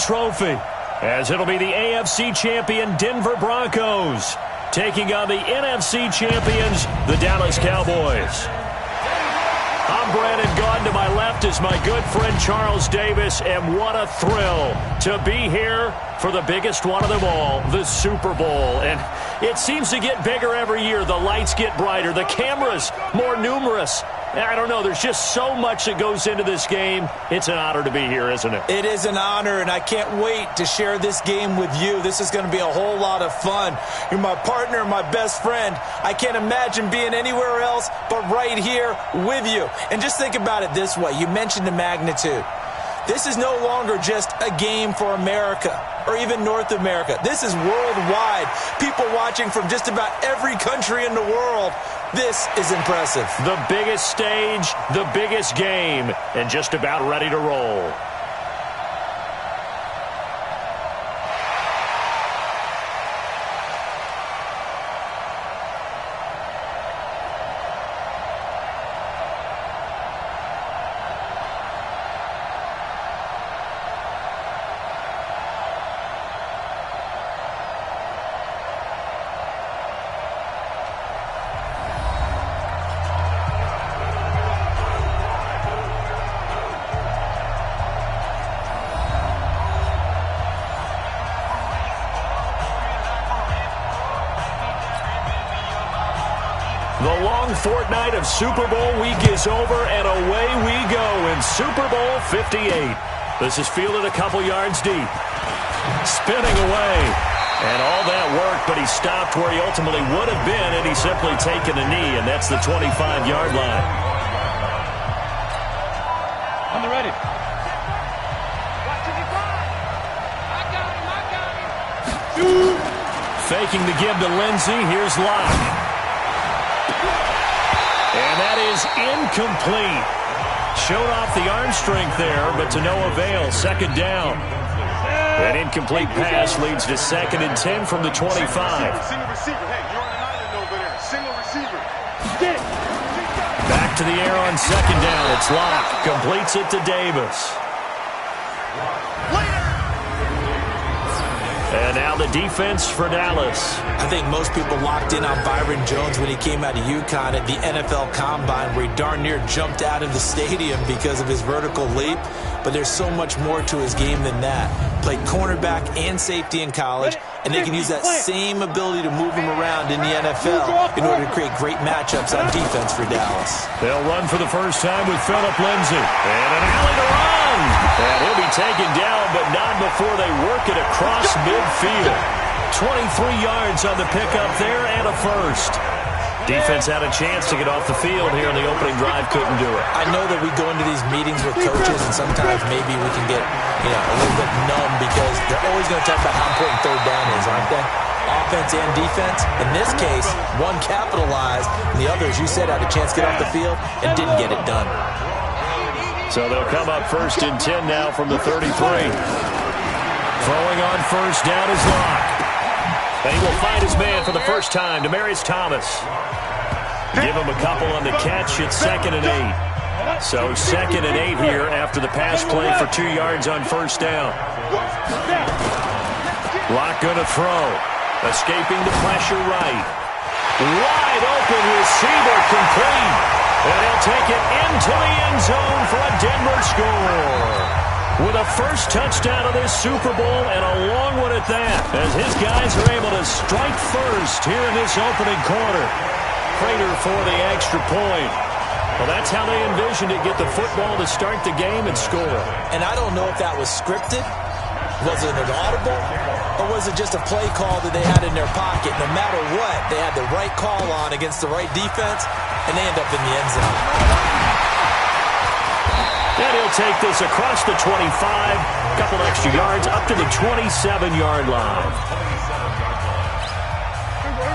trophy, as it'll be the AFC champion Denver Broncos taking on the NFC champions, the Dallas Cowboys. I'm Brandon Gaudin. To my left is my good friend Charles Davis, and what a thrill to be here for the biggest one of them all, the Super Bowl. And it seems to get bigger every year. The lights get brighter, the cameras more numerous. I don't know, there's just so much that goes into this game. It's an honor to be here, isn't it? It is an honor, and I can't wait to share this game with you. This is going to be a whole lot of fun. You're my partner, my best friend. I can't imagine being anywhere else but right here with you. And just think about it this way. You mentioned the magnitude. This is no longer just a game for America or even North America. This is worldwide. People watching from just about every country in the world. This is impressive. The biggest stage, the biggest game, and just about ready to roll. The long fortnight of Super Bowl week is over, and away we go in Super Bowl 58. This is fielded a couple yards deep. Spinning away. And all that work, but he stopped where he ultimately would have been had he simply taken a knee, and that's the 25-yard line. On the ready. Faking the give to Lindsey. Here's Locke. And that is incomplete. Showed off the arm strength there, but to no avail. Second down. An incomplete pass leads to 2nd and 10 from the 25. Single receiver. Hey, you're on an island over there. Single receiver. Back to the air on 2nd down. It's Locke. Completes it to Davis. And now the defense for Dallas. I think most people locked in on Byron Jones when he came out of UConn at the NFL Combine, where he darn near jumped out of the stadium because of his vertical leap. But there's so much more to his game than that. Played cornerback and safety in college, and they can use that same ability to move him around in the NFL in order to create great matchups on defense for Dallas. They'll run for the first time with Phillip Lindsay. And an alley to run. And he'll be taken down, but not before they work it across midfield. 23 yards on the pickup there and a first. Defense had a chance to get off the field here in the opening drive, couldn't do it. I know that we go into these meetings with coaches, and sometimes maybe we can get a little bit numb because they're always going to talk about how important third down is, aren't they? Offense and defense. In this case, one capitalized, and the other, as you said, had a chance to get off the field and didn't get it done. So they'll come up 1st and 10 now from the 33. Throwing on first down is Locke. And he will find his man for the first time, Demaryius Thomas. Give him a couple on the catch. It's 2nd and 8. So 2nd and 8 here after the pass play for 2 yards on first down. Locke going to throw. Escaping the pressure right. Wide open receiver complete. And he'll take it into the end zone for a Denver score. With a first touchdown of this Super Bowl, and a long one at that, as his guys are able to strike first here in this opening quarter. Prater for the extra point. Well, that's how they envisioned it, get the football to start the game and score. And I don't know if that was scripted, was it an audible, or was it just a play call that they had in their pocket? No matter what, they had the right call on against the right defense, and they end up in the end zone. And he'll take this across the 25, a couple extra yards, up to the 27-yard line.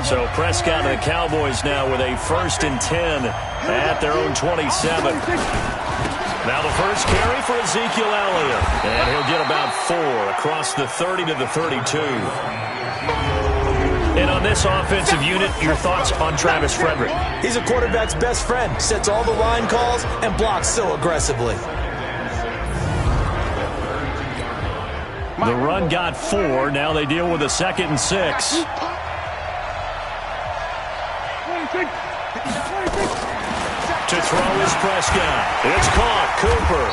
So Prescott and the Cowboys now with a 1st and 10 at their own 27. Now the first carry for Ezekiel Elliott. And he'll get about 4 across the 30 to the 32. And on this offensive unit, your thoughts on Travis Frederick? He's a quarterback's best friend. Sets all the line calls and blocks so aggressively. The run got 4. Now they deal with a 2nd and 6. To throw is Prescott. It's caught. Cooper.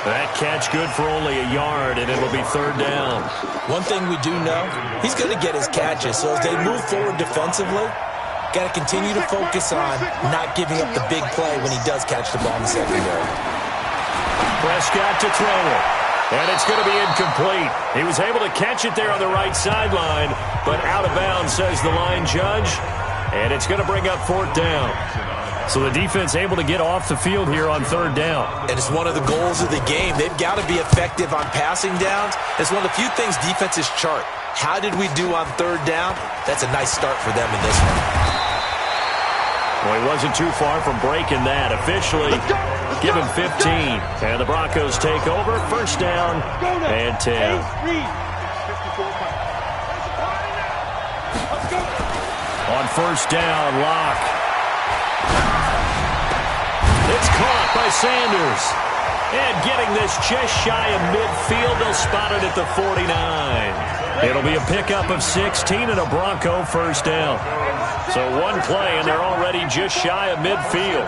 That catch good for only a yard, and it'll be 3rd down. One thing we do know, he's going to get his catches. So as they move forward defensively, got to continue to focus on not giving up the big play when he does catch the ball in the secondary. Prescott to throw it. And it's going to be incomplete. He was able to catch it there on the right sideline, but out of bounds, says the line judge. And it's going to bring up 4th down. So the defense able to get off the field here on 3rd down. And it's one of the goals of the game. They've got to be effective on passing downs. It's one of the few things defenses chart. How did we do on 3rd down? That's a nice start for them in this one. Well, he wasn't too far from breaking that. Officially, give him 15. And the Broncos take over. 1st down and 10. On 1st down, Locke. It's caught by Sanders. And getting this just shy of midfield, they'll spot it at the 49. It'll be a pickup of 16 and a Bronco 1st down. So one play, and they're already just shy of midfield.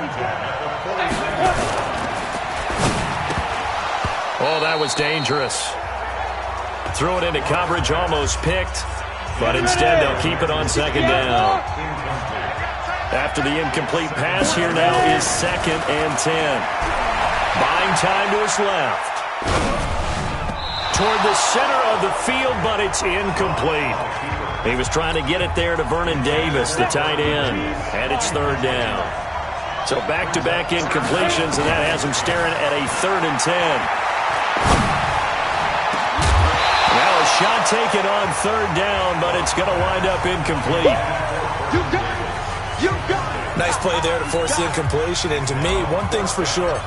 Oh, that was dangerous. Threw it into coverage, almost picked. But instead, they'll keep it on 2nd down. After the incomplete pass, here now is 2nd and 10. Buying time to his left. Toward the center of the field, but it's incomplete. He was trying to get it there to Vernon Davis, the tight end. And it's 3rd down. So back-to-back incompletions, and that has him staring at a 3rd and 10. Now a shot taken on 3rd down, but it's going to wind up incomplete. Nice play there to force the incompletion. And to me, one thing's for sure.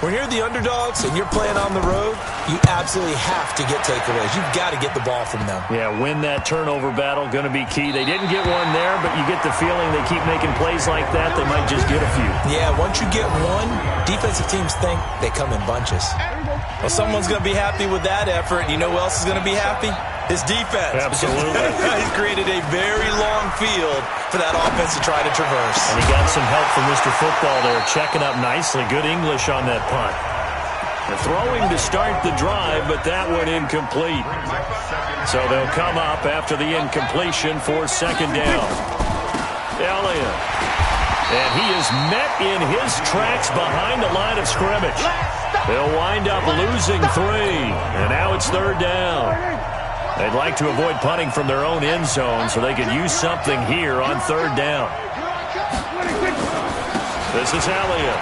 When you're the underdogs and you're playing on the road, you absolutely have to get takeaways. You've got to get the ball from them. Yeah, win that turnover battle, going to be key. They didn't get one there, but you get the feeling they keep making plays like that, they might just get a few. Yeah, once you get one, defensive teams think they come in bunches. Well, someone's going to be happy with that effort. You know who else is going to be happy? His defense. Absolutely. He's created a very long field for that offense to try to traverse. And he got some help from Mr. Football there, checking up nicely. Good English on that punt. They're throwing to start the drive, but that one incomplete. So they'll come up after the incompletion for 2nd down. Elliott. And he is met in his tracks behind the line of scrimmage. They'll wind up losing 3. And now it's 3rd down. They'd like to avoid punting from their own end zone so they could use something here on 3rd down. This is Elliott.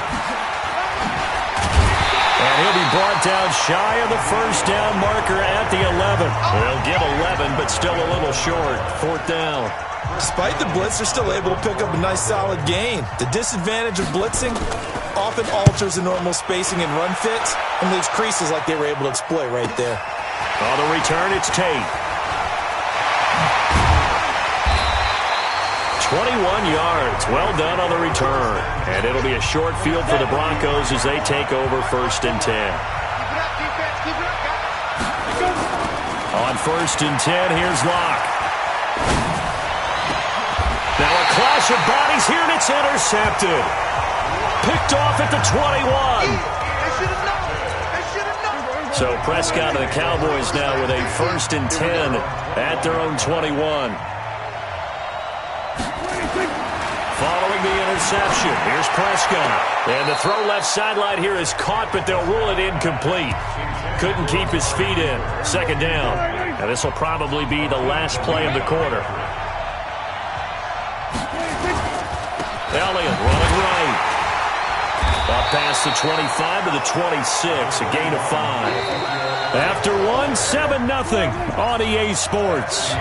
And he'll be brought down shy of the 1st down marker at the 11. They'll get 11, but still a little short. 4th down. Despite the blitz, they're still able to pick up a nice solid gain. The disadvantage of blitzing often alters the normal spacing and run fits and leaves creases like they were able to exploit right there. On the return, it's Tate. 21 yards. Well done on the return. And it'll be a short field for the Broncos as they take over 1st and 10. On 1st and 10, here's Locke. Now a clash of bodies here, and it's intercepted. Picked off at the 21. So Prescott and the Cowboys now with a 1st and 10 at their own 21. Following the interception, here's Prescott. And the throw left sideline here is caught, but they'll rule it incomplete. Couldn't keep his feet in. 2nd down. And this will probably be the last play of the quarter. Elliott running right. Up past the 25 to the 26, a gain of 5. After one, 7-0 on EA Sports.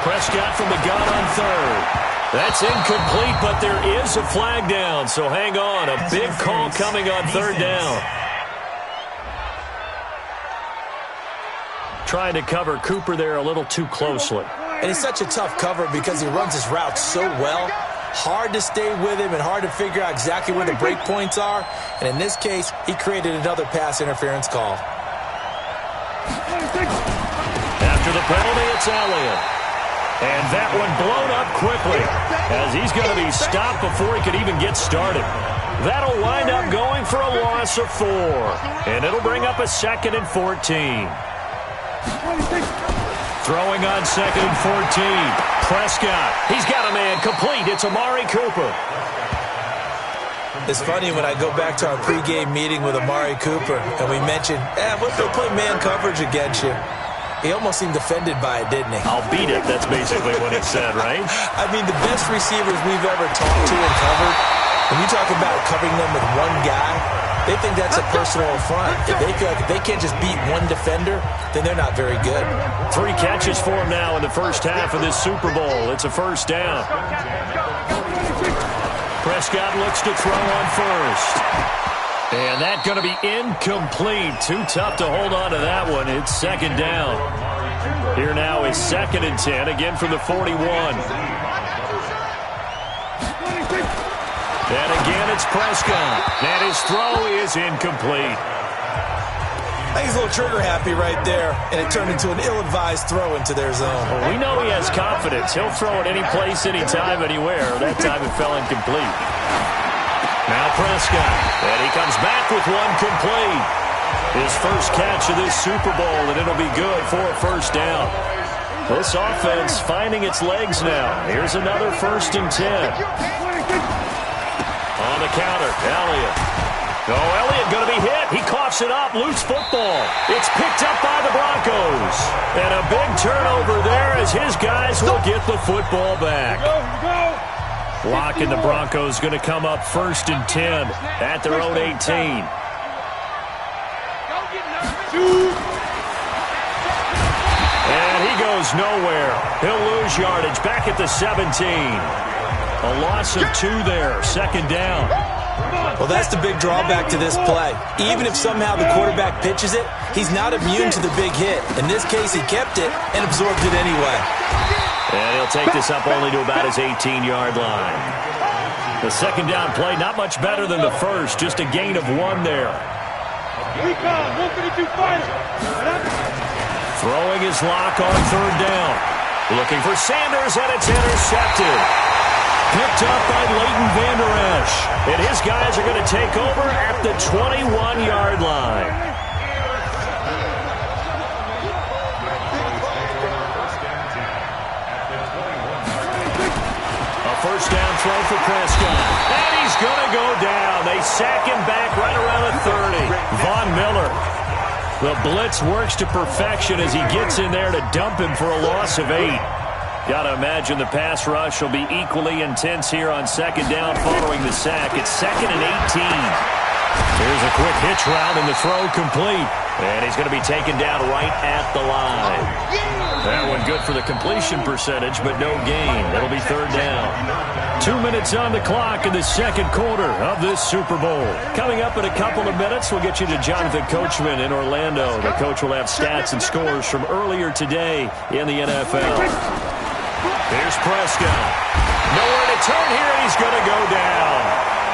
Prescott from the gun on 3rd. That's incomplete, but there is a flag down, so hang on. A big call coming on 3rd down. Trying to cover Cooper there a little too closely. And it's such a tough cover because he runs his route so well. Hard to stay with him and hard to figure out exactly where the break points are. And in this case, he created another pass interference call. After the penalty, it's Elliott. And that one blown up quickly as he's going to be stopped before he could even get started. That'll wind up going for a loss of 4. And it'll bring up a 2nd and 14. Throwing on 2nd and 14. Prescott. He's got a man complete. It's Amari Cooper. It's funny when I go back to our pregame meeting with Amari Cooper and we mentioned, they'll play man coverage against you. He almost seemed offended by it, didn't he? I'll beat it. That's basically what he said, right? I mean, the best receivers we've ever talked to and covered, when you talk about covering them with one guy, they think that's a personal affront. If they feel like if they can't just beat one defender, then they're not very good. 3 catches for him now in the first half of this Super Bowl. It's a first down. Prescott looks to throw on first. And that's going to be incomplete. Too tough to hold on to that one. It's 2nd down. Here now is 2nd and 10, again from the 41. And again, it's Prescott. And his throw is incomplete. I think he's a little trigger happy right there, and it turned into an ill-advised throw into their zone. Well, we know he has confidence. He'll throw it any place, anytime, anywhere. That time it fell incomplete. Now Prescott, and he comes back with one complete. His first catch of this Super Bowl, and it'll be good for a first down. This offense finding its legs now. Here's another 1st and 10. On the counter, Elliott. Oh, Elliott going to be hit. He coughs it up. Loose football. It's picked up by the Broncos. And a big turnover there as his guys will get the football back. Lock and the Broncos going to come up 1st and 10 at their own 18. And he goes nowhere. He'll lose yardage back at the 17. A loss of 2 there. 2nd down. Well, that's the big drawback to this play. Even if somehow the quarterback pitches it, he's not immune to the big hit. In this case, he kept it and absorbed it anyway. And he'll take this up only to about his 18-yard line. The 2nd down play, not much better than the first, just a gain of 1 there. Throwing his lock on 3rd down. Looking for Sanders, and it's intercepted. Picked up by Leighton Vander Esch. And his guys are going to take over at the 21-yard line. A first down throw for Prescott. And he's going to go down. They sack him back right around the 30. Von Miller. The blitz works to perfection as he gets in there to dump him for a loss of 8. Got to imagine the pass rush will be equally intense here on 2nd down following the sack. It's 2nd and 18. Here's a quick hitch route and the throw complete. And he's going to be taken down right at the line. That one good for the completion percentage, but no gain. That'll be 3rd down. 2 minutes on the clock in the 2nd quarter of this Super Bowl. Coming up in a couple of minutes, we'll get you to Jonathan Coachman in Orlando. The coach will have stats and scores from earlier today in the NFL. Here's Prescott. Nowhere to turn here, and he's going to go down.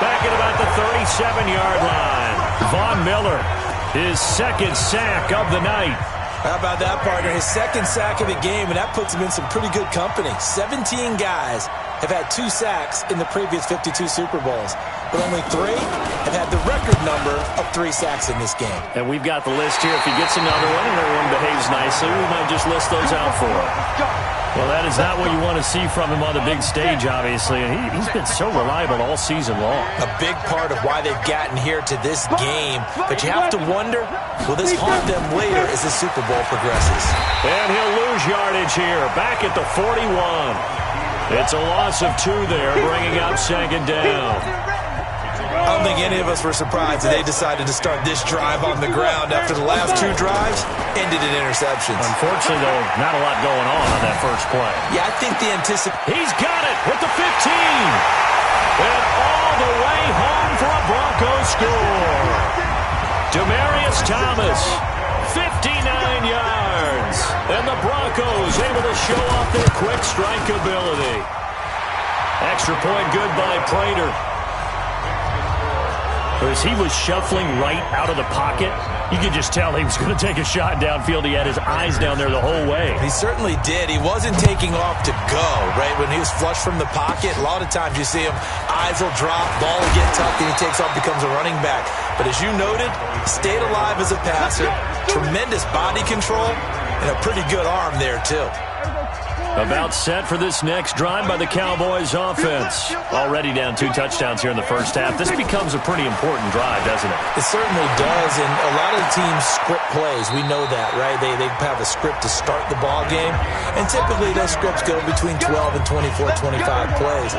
Back at about the 37-yard line. Von Miller, his 2nd sack of the night. How about that, partner? His 2nd sack of the game, and that puts him in some pretty good company. 17 guys have had 2 sacks in the previous 52 Super Bowls, but only 3 have had the record number of 3 sacks in this game. And we've got the list here. If he gets another one and everyone behaves nicely, we might just list those out for him. Well, that is not what you want to see from him on the big stage, obviously. And he's been so reliable all season long. A big part of why they've gotten here to this game. But you have to wonder, will this haunt them later as the Super Bowl progresses? And he'll lose yardage here, back at the 41. It's a loss of 2 there, bringing up 2nd down. I don't think any of us were surprised that they decided to start this drive on the ground after the last 2 drives ended in interceptions. Unfortunately, though, not a lot going on that first play. Yeah, I think the He's got it with the 15. And all the way home for a Broncos score. Demaryius Thomas, 59 yards. And the Broncos able to show off their quick strike ability. Extra point good by Prater. As he was shuffling right out of the pocket, you could just tell he was going to take a shot downfield. He had his eyes down there the whole way. He certainly did. He wasn't taking off to go, right? When he was flush from the pocket, a lot of times you see him, eyes will drop, ball will get tucked, and he takes off, becomes a running back. But as you noted, stayed alive as a passer, tremendous body control, and a pretty good arm there, too. About set for this next drive by the Cowboys offense. Already down 2 touchdowns here in the first half. This becomes a pretty important drive, doesn't it? It certainly does, and a lot of the teams script plays. We know that, right? They have a script to start the ball game, and typically those scripts go between 12 and 24, 25 plays.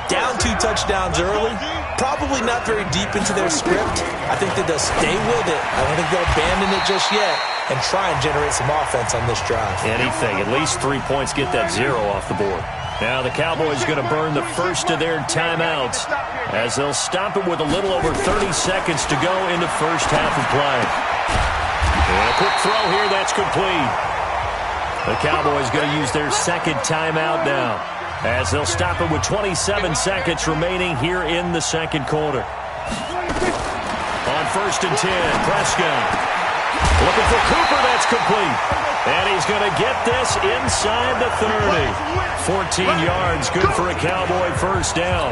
Down 2 touchdowns early, probably not very deep into their script. I think that they'll stay with it. I don't think they'll abandon it just yet and try and generate some offense on this drive. Anything. At least 3 points, get that 0 off the board. Now the Cowboys going to burn the first of their timeouts as they'll stop it with a little over 30 seconds to go in the first half of play. And a quick throw here, that's complete. The Cowboys going to use their second timeout now as they'll stop it with 27 seconds remaining here in the second quarter. On 1st and 10, Prescott. Looking for Cooper, that's complete. And he's going to get this inside the 30. 14 yards, good for a Cowboy first down.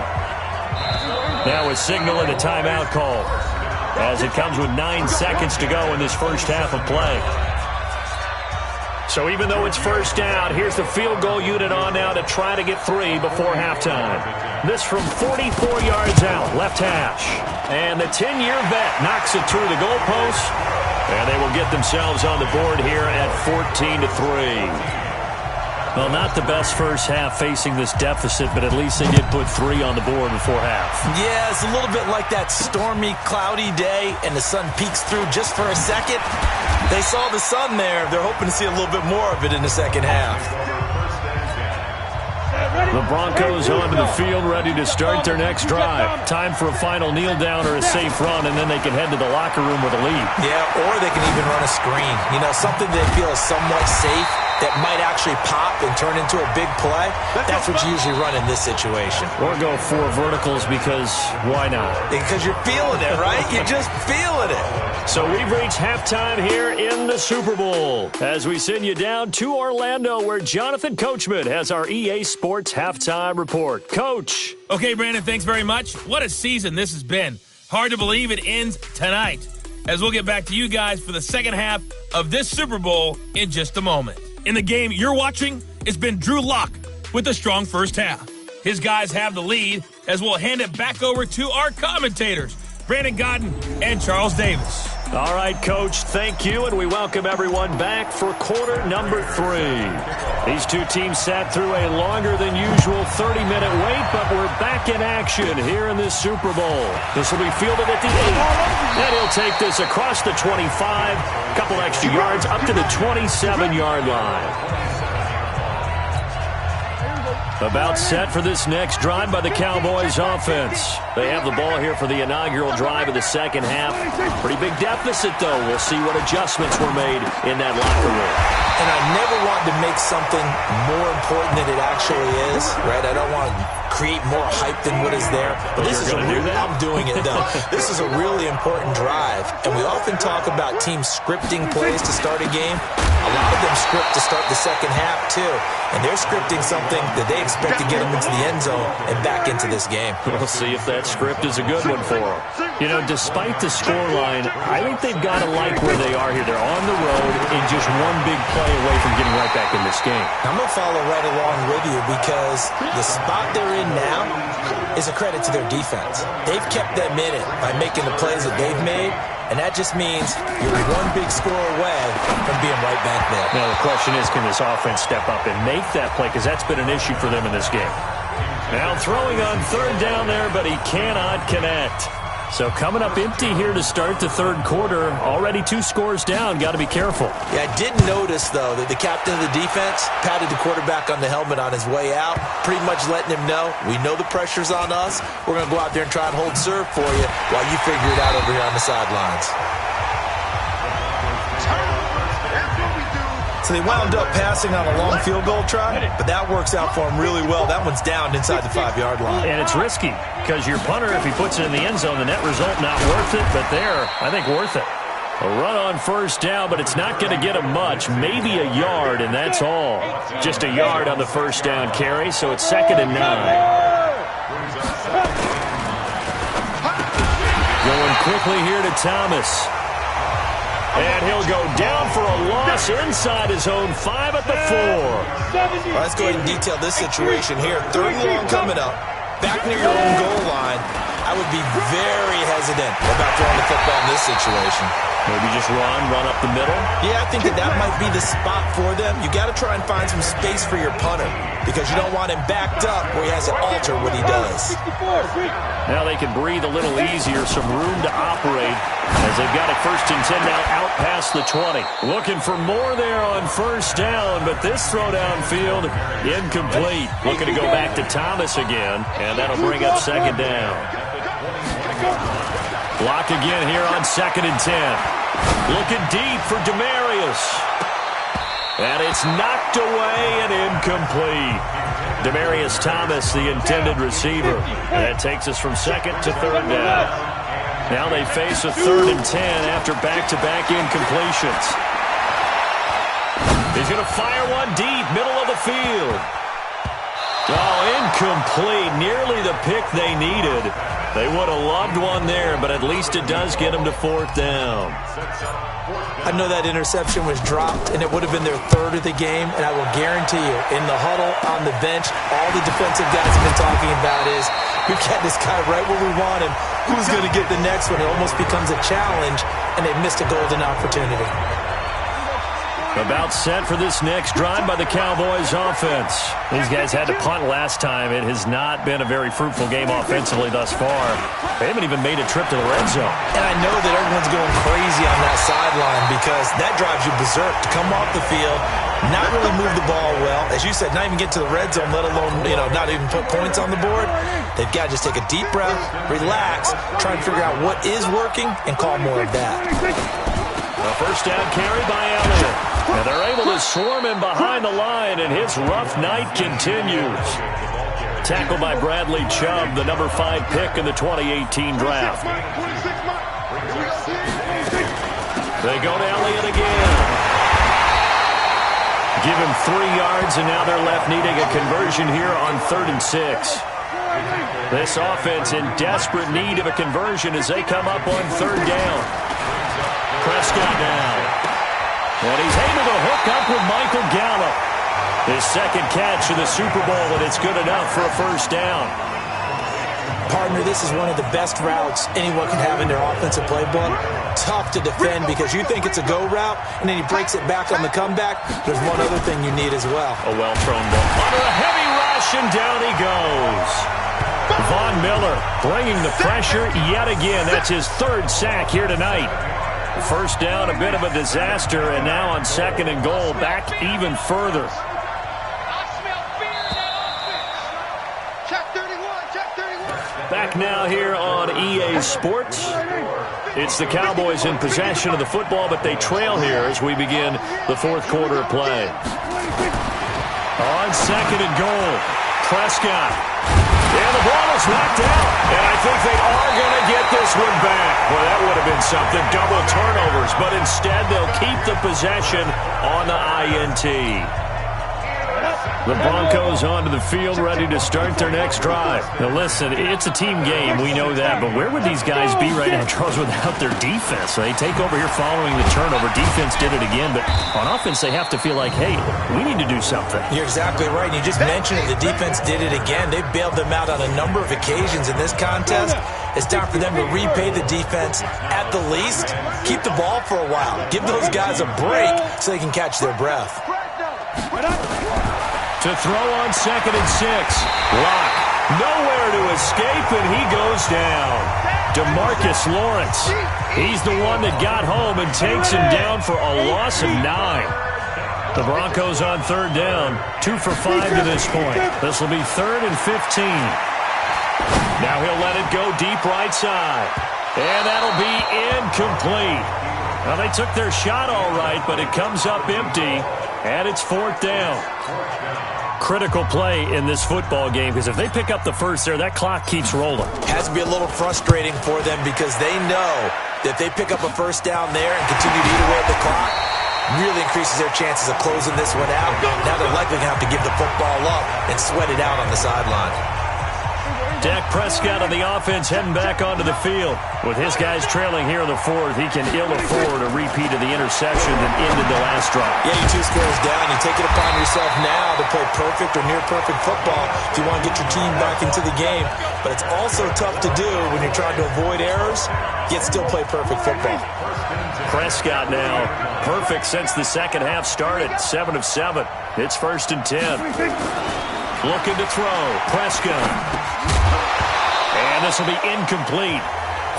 Now a signal and a timeout call as it comes with 9 seconds to go in this first half of play. So even though it's first down, here's the field goal unit on now to try to get 3 before halftime. This from 44 yards out, left hash. And the 10-year vet knocks it through the goalpost. And they will get themselves on the board here at 14-3. Well, not the best first half facing this deficit, but at least they did put 3 on the board before half. Yeah, it's a little bit like that stormy, cloudy day, and the sun peeks through just for a second. They saw the sun there. They're hoping to see a little bit more of it in the second half. The Broncos onto the field, ready to start their next drive. Time for a final kneel down or a safe run, and then they can head to the locker room with a lead. Yeah, or they can even run a screen. You know, something they feel is somewhat safe that might actually pop and turn into a big play. That's what you usually run in this situation. Or go 4 verticals because why not? Because you're feeling it, right? You're just feeling it. So we've reached halftime here in the Super Bowl as we send you down to Orlando where Jonathan Coachman has our EA Sports halftime report. Coach. Okay, Brandon, thanks very much. What a season this has been. Hard to believe it ends tonight as we'll get back to you guys for the second half of this Super Bowl in just a moment. In the game you're watching, it's been Drew Lock with a strong first half. His guys have the lead as we'll hand it back over to our commentators, Brandon Godden and Charles Davis. All right, Coach, thank you, and we welcome everyone back for quarter number 3. These two teams sat through a longer than usual 30-minute wait, but we're back in action here in this Super Bowl. This will be fielded at the 8, and he'll take this across the 25, couple extra yards up to the 27-yard line. About set for this next drive by the Cowboys offense. They have the ball here for the inaugural drive of the second half. Pretty big deficit, though. We'll see what adjustments were made in that locker room. And I never want to make something more important than it actually is, right? I don't want to create more hype than what is there. But this is I'm doing it, though. This is a really important drive. And we often talk about teams scripting plays to start a game. A lot of them script to start the second half, too. And they're scripting something that they expect to get them into the end zone and back into this game. We'll see if that script is a good one for them. You know, despite the scoreline, I think they've got to like where they are here. They're on the road and just one big play away from getting right back in this game. I'm going to follow right along with you because the spot they're in now is a credit to their defense. They've kept them in it by making the plays that they've made. And that just means you're one big score away from being right back there. Now, the question is, can this offense step up and make that play? Because that's been an issue for them in this game. Now throwing on third down there, but he cannot connect. So coming up empty here to start the third quarter. Already 2 scores down. Got to be careful. Yeah, I did notice, though, that the captain of the defense patted the quarterback on the helmet on his way out, pretty much letting him know, we know the pressure's on us. We're going to go out there and try and hold serve for you while you figure it out over here on the sidelines. So they wound up passing on a long field goal try, but that works out for them really well. That one's down inside the 5-yard line. And it's risky because your punter, if he puts it in the end zone, the net result not worth it, but there, I think worth it. A run on first down, but it's not going to get him much. Maybe a yard, and that's all. Just a yard on the first down carry, so it's 2nd and 9. Going quickly here to Thomas. And he'll go down for a loss inside his own 5 at the 4. Well, let's go ahead and detail this situation here. 3rd and long coming up. Back near your own goal line. I would be very hesitant about throwing the football in this situation. Maybe just run up the middle? Yeah, I think that might be the spot for them. You got to try and find some space for your punter because you don't want him backed up where he has to alter what he does. Now they can breathe a little easier, some room to operate as they've got it 1st and 10 now out past the 20. Looking for more there on first down, but this throw downfield incomplete. Looking to go back to Thomas again, and that'll bring up 2nd down. Block again here on 2nd and 10. Looking deep for Demarius. And it's knocked away and incomplete. Demarius Thomas, the intended receiver. And that takes us from 2nd to 3rd down. Now they face a 3rd and 10 after back-to-back incompletions. He's going to fire one deep, middle of the field. Oh, incomplete. Nearly the pick they needed. They would have loved one there, but at least it does get them to 4th down. I know that interception was dropped, and it would have been their 3rd of the game, and I will guarantee you, in the huddle, on the bench, all the defensive guys have been talking about is, we've got this guy right where we want him. Who's going to get the next one? It almost becomes a challenge, and they've missed a golden opportunity. About set for this next drive by the Cowboys offense. These guys had to punt last time. It has not been a very fruitful game offensively thus far. They haven't even made a trip to the red zone. And I know that everyone's going crazy on that sideline because that drives you berserk to come off the field, not really move the ball well. As you said, not even get to the red zone, let alone, not even put points on the board. They've got to just take a deep breath, relax, try and figure out what is working, and call more of that. A first down carry by Elliott. And they're able to swarm him behind the line, and his rough night continues. Tackled by Bradley Chubb, the number 5 pick in the 2018 draft. They go to Elliott again. Give him 3 yards, and now they're left needing a conversion here on 3rd and 6. This offense in desperate need of a conversion as they come up on 3rd down. Prescott now. And he's able to hook up with Michael Gallup. His 2nd catch of the Super Bowl, and it's good enough for a first down. Partner, this is one of the best routes anyone can have in their offensive playbook. Tough to defend because you think it's a go route, and then he breaks it back on the comeback. There's one other thing you need as well. A well-thrown ball. Under a heavy rush, and down he goes. Von Miller bringing the pressure yet again. That's his 3rd sack here tonight. First down, a bit of a disaster, and now on 2nd and goal, back even further. Back now here on EA Sports. It's the Cowboys in possession of the football, but they trail here as we begin the 4th quarter of play. On 2nd and goal, Prescott. And the ball is knocked out. And I think they are going to get this one back. Well, that would have been something. Double turnovers. But instead, they'll keep the possession on the INT. The Broncos onto the field, ready to start their next drive. Now, listen, it's a team game. We know that. But where would these guys be right now, Charles, without their defense? So they take over here following the turnover. Defense did it again. But on offense, they have to feel like, hey, we need to do something. You're exactly right. You just mentioned it. The defense did it again. They bailed them out on a number of occasions in this contest. It's time for them to repay the defense at the least. Keep the ball for a while. Give those guys a break so they can catch their breath. To throw on 2nd and 6. Lock. Nowhere to escape, and he goes down. DeMarcus Lawrence. He's the one that got home and takes him down for a loss of 9. The Broncos on 3rd down. 2 for 5 to this point. This will be 3rd and 15. Now he'll let it go deep right side. And that'll be incomplete. Well, they took their shot all right, but it comes up empty. And it's 4th down. Critical play in this football game because if they pick up the first there, that clock keeps rolling. Has to be a little frustrating for them because they know that if they pick up a first down there and continue to eat away at the clock, really increases their chances of closing this one out. Now they're likely going to have to give the football up and sweat it out on the sideline. Dak Prescott on the offense heading back onto the field. With his guys trailing here in the 4th, he can ill afford a repeat of the interception that ended the last drive. Yeah, you 2 scores down. You take it upon yourself now to play perfect or near-perfect football if you want to get your team back into the game. But it's also tough to do when you're trying to avoid errors, yet still play perfect football. Prescott now perfect since the second half started. 7 of 7. It's 1st and 10. Looking to throw. Prescott. And this will be incomplete.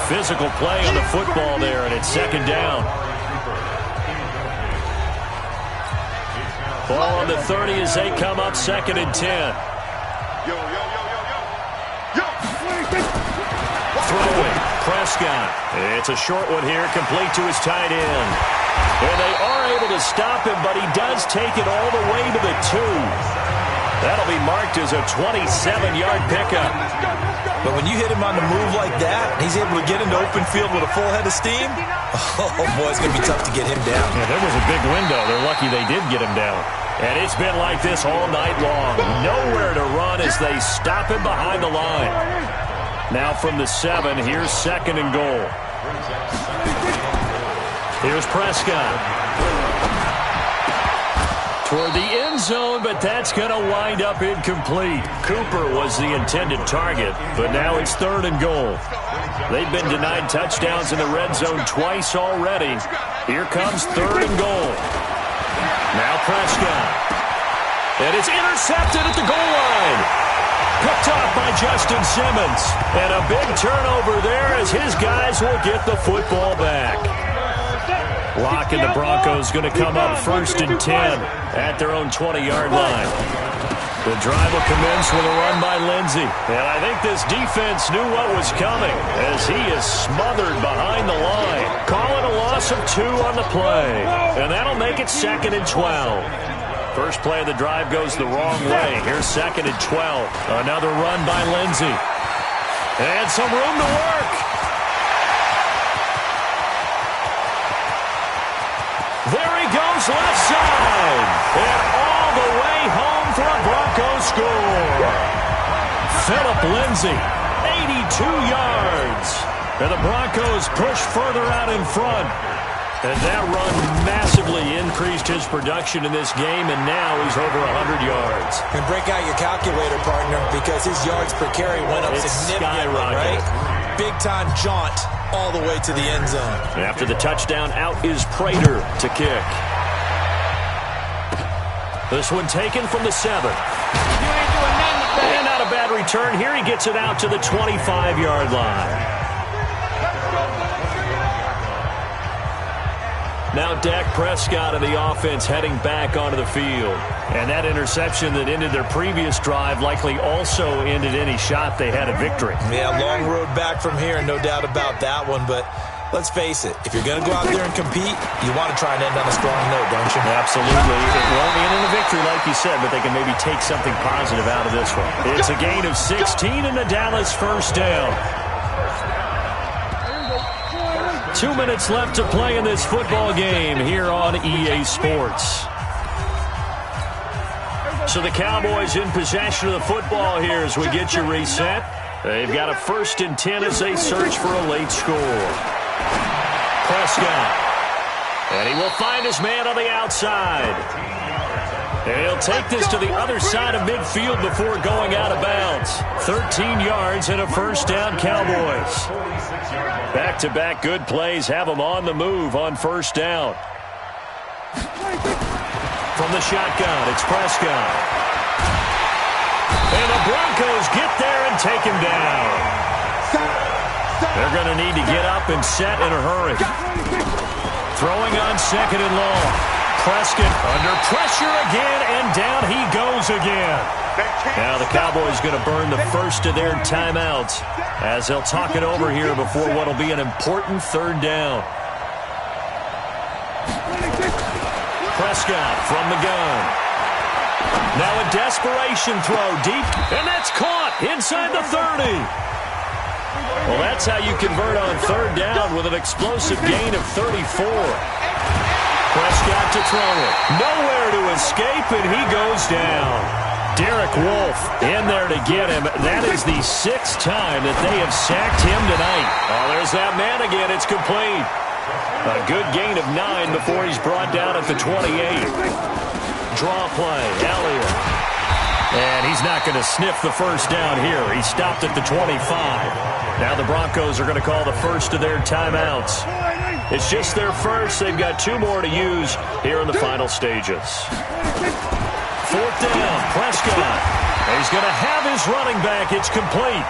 Physical play on the football there, and it's 2nd down. Ball on the 30 as they come up 2nd and 10. Throwing. Prescott. It's a short one here, complete to his tight end. And they are able to stop him, but he does take it all the way to the 2. That'll be marked as a 27-yard pickup. But when you hit him on the move like that, and he's able to get into open field with a full head of steam, oh, boy, it's going to be tough to get him down. Yeah, there was a big window. They're lucky they did get him down. And it's been like this all night long. Nowhere to run as they stop him behind the line. Now from the 7, here's 2nd and goal. Here's Prescott. Toward the end zone, but that's going to wind up incomplete. Cooper was the intended target, but now it's 3rd and goal. They've been denied touchdowns in the red zone twice already. Here comes 3rd and goal. Now Prescott. And it's intercepted at the goal line. Picked up by Justin Simmons. And a big turnover there as his guys will get the football back. Lock and the Broncos going to come up 1st and 10 at their own 20-yard line. The drive will commence with a run by Lindsey. And I think this defense knew what was coming as he is smothered behind the line. Calling a loss of 2 on the play. And that'll make it 2nd and 12. First play of the drive goes the wrong way. Here's 2nd and 12. Another run by Lindsey. And some room to work. There he goes left side. And all the way home for a Broncos score. Phillip Lindsey, 82 yards. And the Broncos push further out in front. And that run massively increased his production in this game, and now he's over 100 yards. And break out your calculator, partner, because his yards per carry went up significantly, right? Big-time jaunt all the way to the end zone. After the touchdown, out is Prater to kick. This one taken from the 7. And not a bad return here. He gets it out to the 25-yard line. Now Dak Prescott of the offense heading back onto the field. And that interception that ended their previous drive likely also ended any shot they had at victory. Yeah, long road back from here, no doubt about that one. But let's face it, if you're going to go out there and compete, you want to try and end on a strong note, don't you? Absolutely. It won't end in a victory like you said, but they can maybe take something positive out of this one. It's a gain of 16 and the Dallas first down. 2 minutes left to play in this football game here on EA Sports. So the Cowboys in possession of the football here as we get you reset. They've got a 1st and 10 as they search for a late score. Prescott. And he will find his man on the outside. And he'll take this to the other side of midfield before going out of bounds. 13 yards and a first down, Cowboys. Back-to-back good plays have them on the move on first down. From the shotgun, it's Prescott. And the Broncos get there and take him down. They're going to need to get up and set in a hurry. Throwing on 2nd and long. Prescott under pressure again, and down he goes again. Now the Cowboys going to burn the first of their timeouts as they'll talk it over here before what will be an important 3rd down. Prescott from the gun. Now a desperation throw deep, and that's caught inside the 30. Well, that's how you convert on third down with an explosive gain of 34. Prescott to throw it. Nowhere to escape, and he goes down. Derek Wolfe in there to get him. That is the 6th time that they have sacked him tonight. Oh, there's that man again. It's complete. A good gain of 9 before he's brought down at the 28. Draw play, Elliott. And he's not going to sniff the first down here. He stopped at the 25. Now the Broncos are going to call the first of their timeouts. It's just their first. They've got 2 more to use here in the final stages. 4th down, Prescott. He's going to have his running back. It's complete.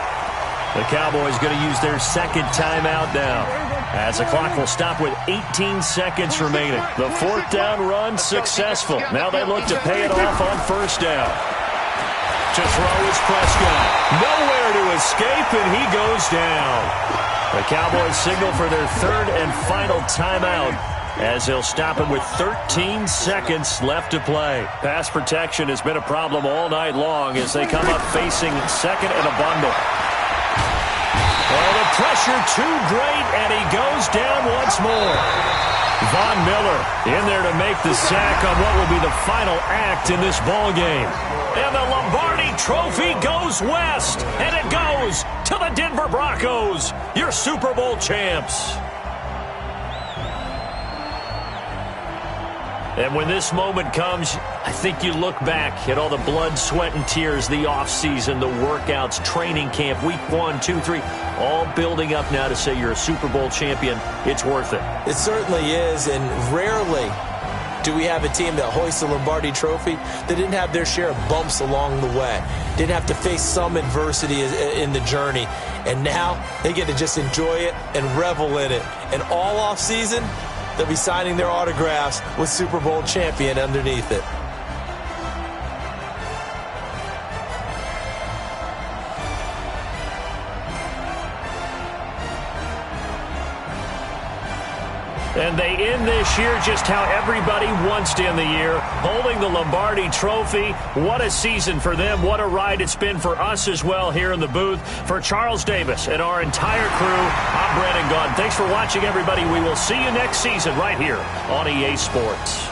The Cowboys going to use their 2nd timeout now, as the clock will stop with 18 seconds remaining. The 4th down run successful. Now they look to pay it off on 1st down. To throw is Prescott. Nowhere to escape, and he goes down. The Cowboys signal for their 3rd and final timeout, as they'll stop him with 13 seconds left to play. Pass protection has been a problem all night long as they come up facing 2nd and a bundle. Oh, the pressure too great, and he goes down once more. Von Miller in there to make the sack on what will be the final act in this ball game. And the Lombardi Trophy goes west, and it goes to the Denver Broncos, your Super Bowl champs. And when this moment comes, I think you look back at all the blood, sweat, and tears, the offseason, the workouts, training camp, week 1, 2, 3, all building up now to say you're a Super Bowl champion. It's worth it. It certainly is, and rarely do we have a team that hoists the Lombardi Trophy that didn't have their share of bumps along the way, didn't have to face some adversity in the journey, and now they get to just enjoy it and revel in it. And all offseason, they'll be signing their autographs with Super Bowl champion underneath it. And they end this year just how everybody wants to end the year, holding the Lombardi Trophy. What a season for them. What a ride it's been for us as well here in the booth. For Charles Davis and our entire crew, I'm Brandon Gaudin. Thanks for watching, everybody. We will see you next season right here on EA Sports.